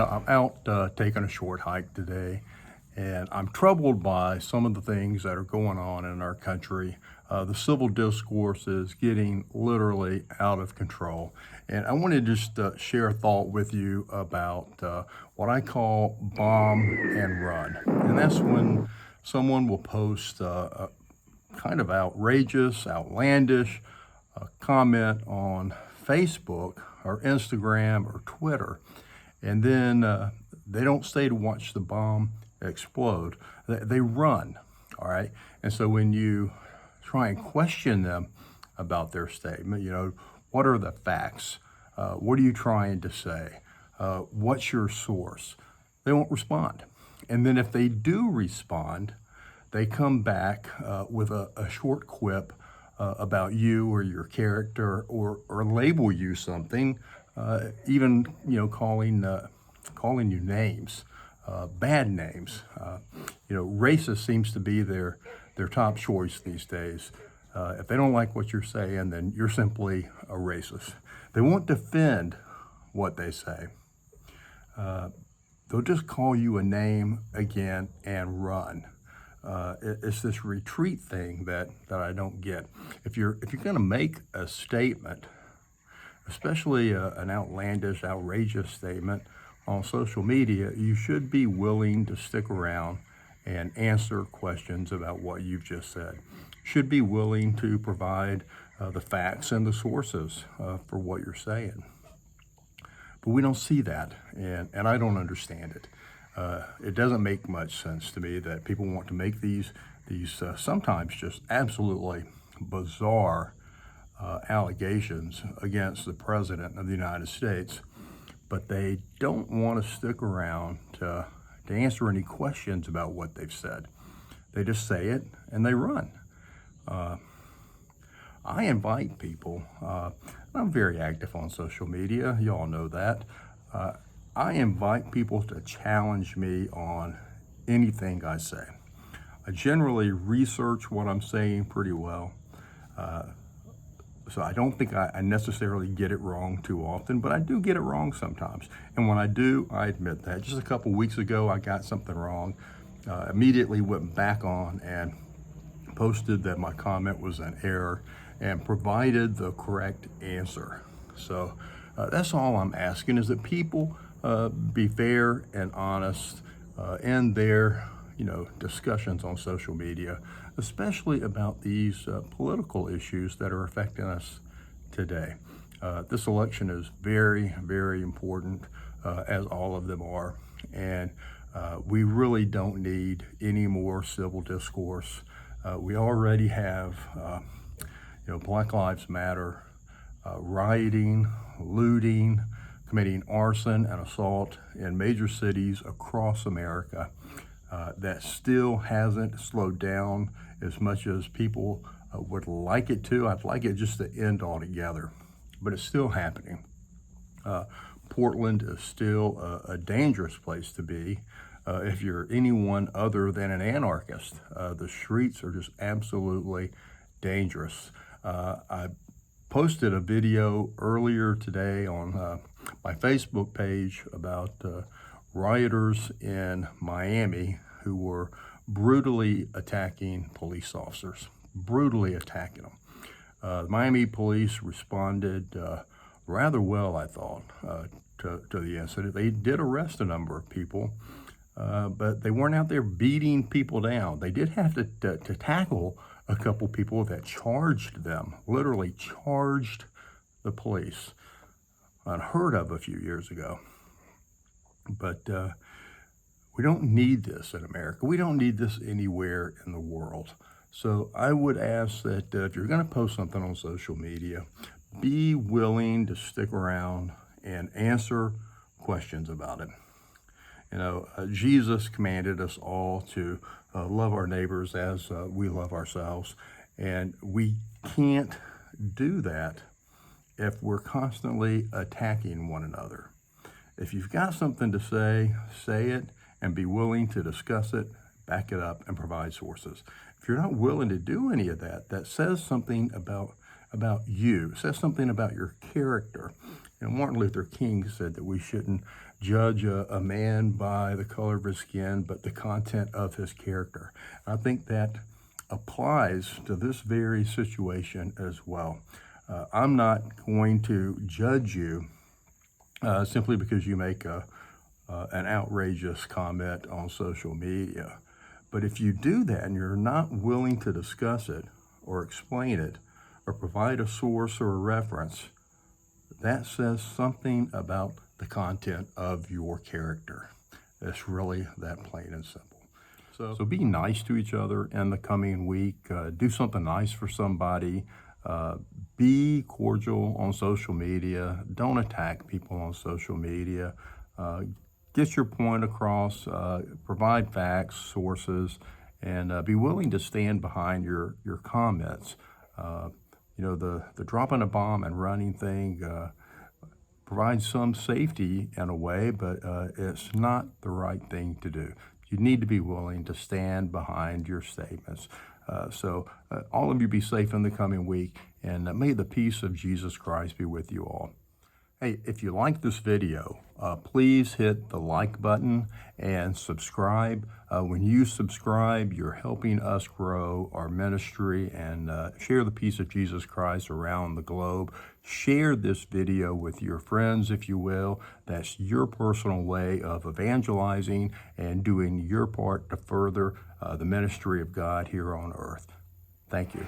I'm out taking a short hike today, and I'm troubled by some of the things that are going on in our country. The civil discourse is getting literally out of control. And I want to just share a thought with you about what I call bomb and run. And that's when someone will post a kind of outrageous, outlandish comment on Facebook or Instagram or Twitter, and then they don't stay to watch the bomb explode. They run, all right? And so when you try and question them about their statement, what are the facts? What are you trying to say? What's your source? They won't respond. And then if they do respond, they come back with a short quip about you or your character, or label you something, even calling you names, bad names. Racist seems to be their top choice these days. If they don't like what you're saying, then you're simply a racist. They won't defend what they say. They'll just call you a name again and run. It's this retreat thing that I don't get. If you're going to make a statement, especially an outlandish, outrageous statement on social media, you should be willing to stick around and answer questions about what you've just said. You should be willing to provide the facts and the sources for what you're saying. But we don't see that, and I don't understand it. It doesn't make much sense to me that people want to make these sometimes just absolutely bizarre allegations against the President of the United States, but they don't want to stick around to answer any questions about what they've said. They just say it and they run. I invite people, I'm very active on social media, you all know that. I invite people to challenge me on anything I say. I generally research what I'm saying pretty well. So I don't think I necessarily get it wrong too often, but I do get it wrong sometimes. And when I do, I admit that. Just a couple weeks ago, I got something wrong. Immediately went back on and posted that my comment was an error and provided the correct answer. So that's all I'm asking, is that people be fair and honest in their discussions on social media, especially about these political issues that are affecting us today. This election is very, very important, as all of them are, and we really don't need any more civil discourse. We already have Black Lives Matter, rioting, looting, committing arson and assault in major cities across America. That still hasn't slowed down as much as people would like it to. I'd like it just to end altogether, but it's still happening. Portland is still a dangerous place to be if you're anyone other than an anarchist. The streets are just absolutely dangerous. I posted a video earlier today on my Facebook page about rioters in Miami who were brutally attacking police officers, brutally attacking them. The Miami police responded rather well, I thought, to the incident. They did arrest a number of people, but they weren't out there beating people down. They did have to tackle a couple people that charged them, literally charged the police. Unheard of a few years ago. But we don't need this in America. We don't need this anywhere in the world. So I would ask that if you're going to post something on social media, be willing to stick around and answer questions about it. Jesus commanded us all to love our neighbors as we love ourselves. And we can't do that if we're constantly attacking one another. If you've got something to say, say it and be willing to discuss it, back it up, and provide sources. If you're not willing to do any of that, that says something about you, says something about your character. Martin Luther King said that we shouldn't judge a man by the color of his skin, but the content of his character. I think that applies to this very situation as well. I'm not going to judge you simply because you make an outrageous comment on social media. But if you do that and you're not willing to discuss it or explain it or provide a source or a reference, that says something about the content of your character. It's really that plain and simple. So be nice to each other in the coming week. Do something nice for somebody. Be cordial on social media. Don't attack people on social media. Get your point across. Provide facts, sources, and be willing to stand behind your comments. The dropping a bomb and running thing provides some safety in a way, but it's not the right thing to do. You need to be willing to stand behind your statements. So all of you be safe in the coming week, and may the peace of Jesus Christ be with you all. Hey, if you like this video, please hit the like button and subscribe. When you subscribe, you're helping us grow our ministry and share the peace of Jesus Christ around the globe. Share this video with your friends, if you will. That's your personal way of evangelizing and doing your part to further the ministry of God here on earth. Thank you.